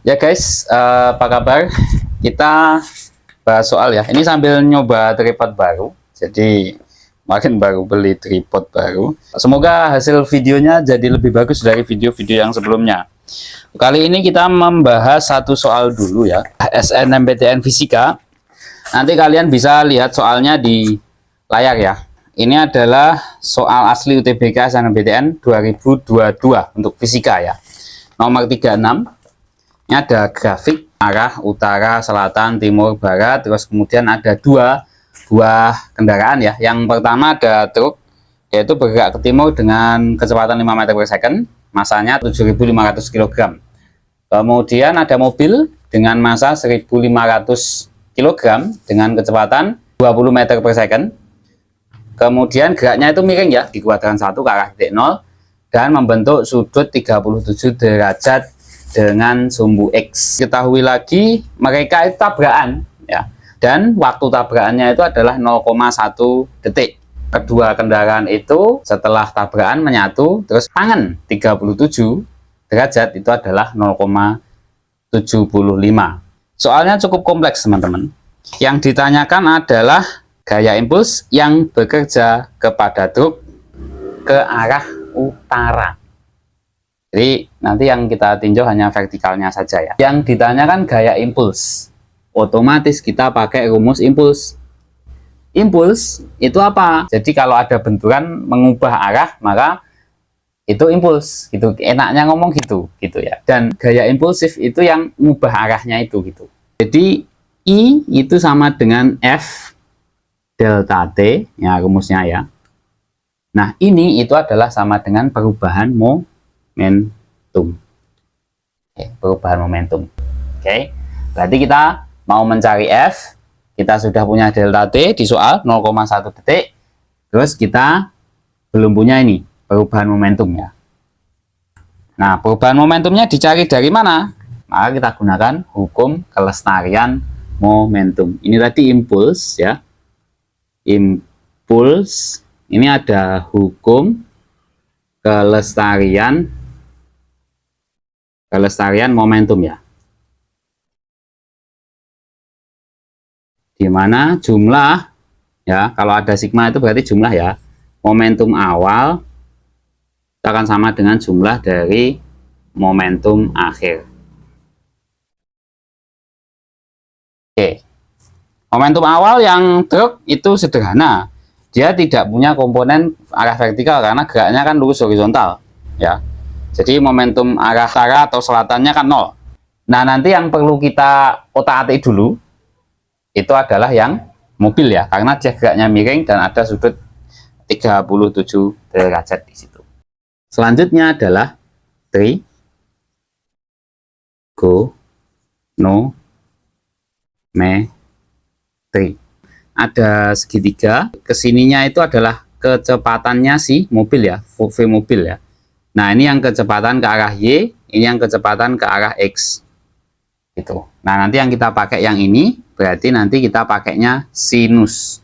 Ya guys, apa kabar? Kita bahas soal ya. Ini sambil nyoba tripod baru. Jadi kemarin baru beli tripod baru. Semoga hasil videonya jadi lebih bagus dari video-video yang sebelumnya. Kali ini kita membahas satu soal dulu ya. SNMPTN Fisika. Nanti kalian bisa lihat soalnya di layar ya. Ini adalah soal asli UTBK SNMPTN 2022 untuk fisika ya. Nomor 36. Ini ada grafik arah utara, selatan, timur, barat. Terus kemudian ada dua buah kendaraan ya. Yang pertama ada truk, yaitu bergerak ke timur dengan kecepatan 5 meter per second. Masanya 7.500 kg. Kemudian ada mobil dengan massa 1.500 kg dengan kecepatan 20 meter per second. Kemudian geraknya itu miring ya di kuadran 1 ke arah titik 0 dan membentuk sudut 37 derajat dengan sumbu X. Ketahui lagi mereka itu tabrakan ya. Dan waktu tabrakannya itu adalah 0,1 detik. Kedua kendaraan itu setelah tabrakan menyatu, terus tangan 37 derajat itu adalah 0,75. Soalnya cukup kompleks teman-teman. Yang ditanyakan adalah gaya impuls yang bekerja kepada truk ke arah utara. Jadi nanti yang kita tinjau hanya vertikalnya saja ya. Yang ditanyakan gaya impuls. Otomatis kita pakai rumus impuls. Impuls itu apa? Jadi kalau ada benturan mengubah arah, maka itu impuls gitu. Enaknya ngomong gitu ya. Dan gaya impulsif itu yang mengubah arahnya itu gitu. Jadi I itu sama dengan F delta T ya rumusnya ya. Nah, ini itu adalah sama dengan perubahan momentum. Perubahan momentum. Berarti kita mau mencari F, kita sudah punya delta T di soal 0,1 detik. Terus kita belum punya ini, perubahan momentum ya. Nah, perubahan momentumnya dicari dari mana? Maka kita gunakan hukum kelestarian momentum. Ini tadi impuls ya. Impuls, ini ada hukum kelestarian momentum ya, di mana jumlah ya, kalau ada sigma itu berarti jumlah ya, momentum awal akan sama dengan jumlah dari momentum akhir. Momentum awal yang truk itu sederhana, dia tidak punya komponen arah vertikal karena geraknya kan lurus horizontal ya. Jadi momentum arah utara atau selatannya kan 0. Nah, nanti yang perlu kita otak-atik dulu itu adalah yang mobil ya, karena dia geraknya miring dan ada sudut 37 derajat di situ. Selanjutnya adalah trigonometri. Ada segitiga, kesininya itu adalah kecepatannya si mobil ya, V mobil ya. Nah, ini yang kecepatan ke arah Y, ini yang kecepatan ke arah X. Gitu. Nah, nanti yang kita pakai yang ini, berarti nanti kita pakainya sinus.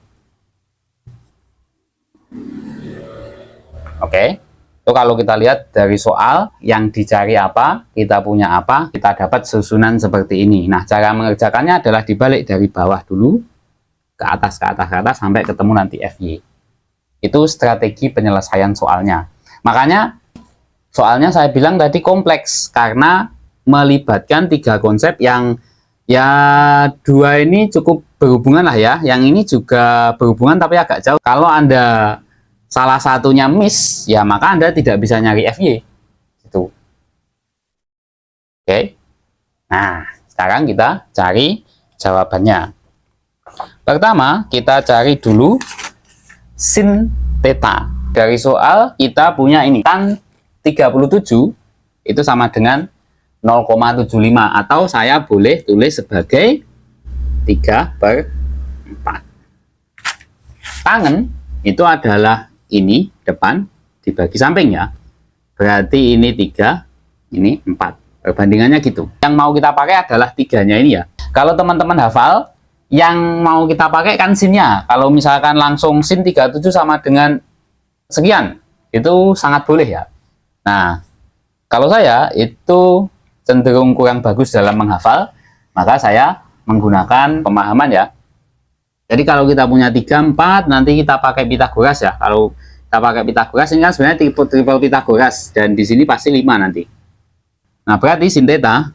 Oke. Itu kalau kita lihat dari soal, yang dicari apa, kita punya apa, kita dapat susunan seperti ini. Nah, cara mengerjakannya adalah dibalik dari bawah dulu, ke atas, sampai ketemu nanti FY. Itu strategi penyelesaian soalnya. Makanya, soalnya saya bilang tadi kompleks karena melibatkan 3 konsep yang ya 2 ini cukup berhubungan lah ya. Yang ini juga berhubungan tapi agak jauh. Kalau Anda salah satunya miss, ya maka Anda tidak bisa nyari FY. Gitu. Oke. Nah, sekarang kita cari jawabannya. Pertama, kita cari dulu sin theta. Dari soal kita punya ini tan 37 itu sama dengan 0,75 atau saya boleh tulis sebagai 3/4. Tangan itu adalah ini depan dibagi samping ya. Berarti ini 3, ini 4. Perbandingannya gitu. Yang mau kita pakai adalah 3-nya ini ya. Kalau teman-teman hafal, yang mau kita pakai kan sinnya. Kalau misalkan langsung sin 37 sama dengan sekian, itu sangat boleh ya. Nah, kalau saya itu cenderung kurang bagus dalam menghafal, maka saya menggunakan pemahaman ya. Jadi kalau kita punya 3, 4, nanti kita pakai Pitagoras ya. Kalau kita pakai Pitagoras, ini kan sebenarnya triple Pitagoras, dan di sini pasti 5 nanti. Nah, berarti sin theta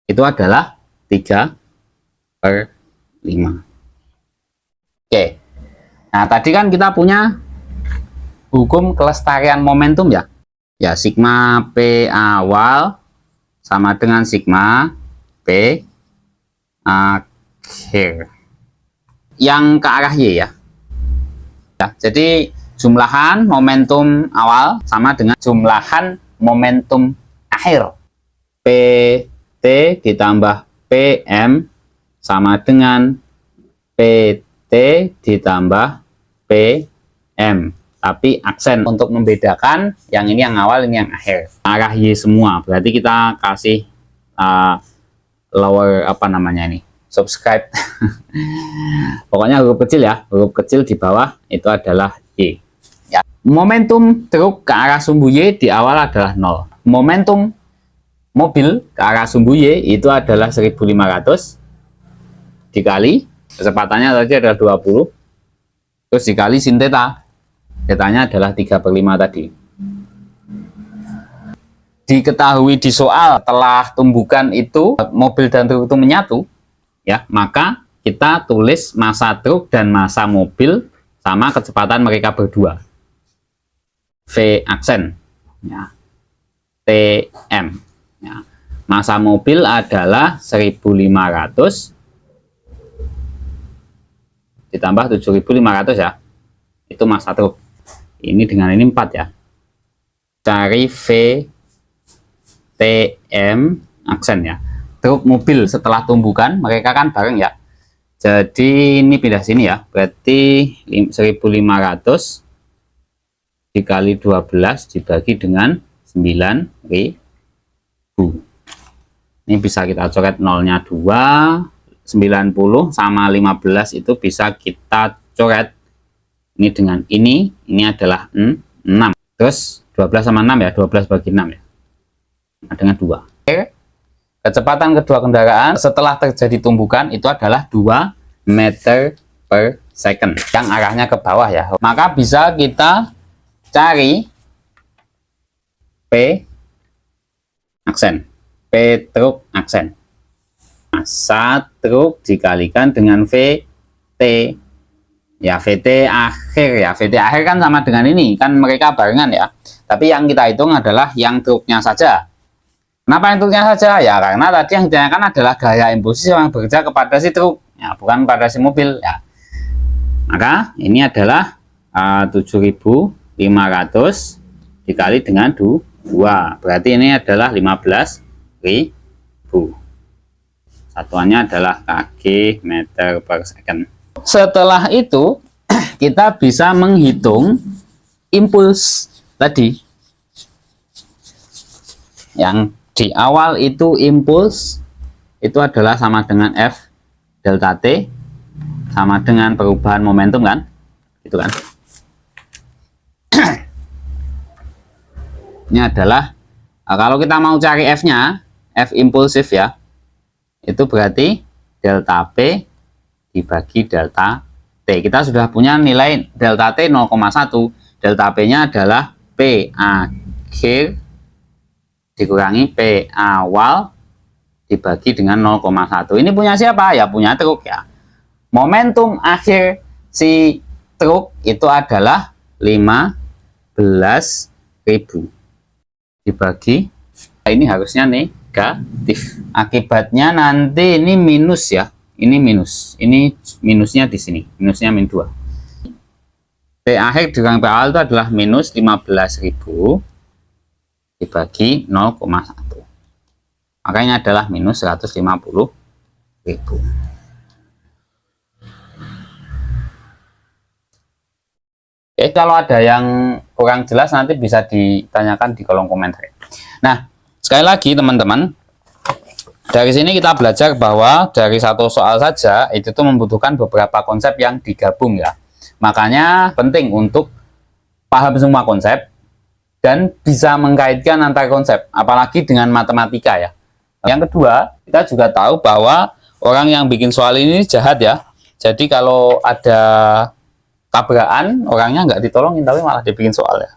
itu adalah 3/5. Oke. Nah, tadi kan kita punya hukum kelestarian momentum ya. Ya, sigma P awal sama dengan sigma P akhir. Yang ke arah Y ya. Ya, jadi jumlahan momentum awal sama dengan jumlahan momentum akhir. PT ditambah PM sama dengan PT ditambah PM. Tapi aksen untuk membedakan yang ini yang awal, ini yang akhir. Arah Y semua. Berarti kita kasih lower apa namanya ini? Subscribe. Pokoknya huruf kecil ya. Huruf kecil di bawah itu adalah Y. Ya. Momentum truk ke arah sumbu Y di awal adalah 0. Momentum mobil ke arah sumbu Y itu adalah 1500 dikali kecepatannya tadi adalah 20, terus dikali sin theta. Thetanya adalah 3/5 tadi. Diketahui di soal telah tumbukan itu mobil dan truk itu menyatu ya, maka kita tulis massa truk dan massa mobil sama kecepatan mereka berdua. V aksen ya. TM ya. Massa mobil adalah 1500 ditambah 7500 ya, itu massa truk. Ini dengan ini 4 ya. Cari V TM aksen ya. Truk mobil setelah tumbukan mereka kan bareng ya. Jadi ini pindah sini ya. Berarti 1500 dikali 12 dibagi dengan 9000. Ini bisa kita coret nolnya 2, 90 sama 15 itu bisa kita coret. Ini dengan ini adalah 6. Terus 12 sama 6 ya, 12 bagi 6 ya. Nah, dengan 2. Kecepatan kedua kendaraan setelah terjadi tumbukan itu adalah 2 meter per second. Yang arahnya ke bawah ya. Maka bisa kita cari P aksen. P truk aksen. Massa truk dikalikan dengan VT. Ya, VT akhir ya. VT akhir kan sama dengan ini. Kan mereka barengan ya. Tapi yang kita hitung adalah yang truknya saja. Kenapa yang truknya saja? Ya, karena tadi yang ditanyakan adalah gaya impulsif yang bekerja kepada si truk. Ya, bukan pada si mobil ya. Maka ini adalah 7500 dikali dengan 2. Berarti ini adalah 15.000. Satuannya adalah kg meter per second. Setelah itu kita bisa menghitung impuls tadi. Yang di awal itu impuls itu adalah sama dengan F delta T sama dengan perubahan momentum kan? Itu kan. Ini adalah kalau kita mau cari F-nya, F impulsif ya. Itu berarti delta P dibagi delta T. Kita sudah punya nilai delta T 0,1. Delta P-nya adalah P akhir dikurangi P awal dibagi dengan 0,1. Ini punya siapa? Ya punya truk ya. Momentum akhir si truk itu adalah 15.000 dibagi, ini harusnya negatif. Akibatnya nanti ini minus ya. Ini minus. Ini minusnya di sini. Minusnya min 2. P akhir dikurangi P awal itu adalah minus 15.000 dibagi 0,1. Makanya adalah minus 150.000. Oke, kalau ada yang kurang jelas nanti bisa ditanyakan di kolom komentar. Nah, sekali lagi teman-teman, dari sini kita belajar bahwa dari satu soal saja itu tuh membutuhkan beberapa konsep yang digabung ya. Makanya penting untuk paham semua konsep, dan bisa mengkaitkan antar konsep, apalagi dengan matematika ya. Yang kedua, kita juga tahu bahwa orang yang bikin soal ini jahat ya. Jadi kalau ada tabrakan, orangnya nggak ditolongin tapi malah dibikin soal ya.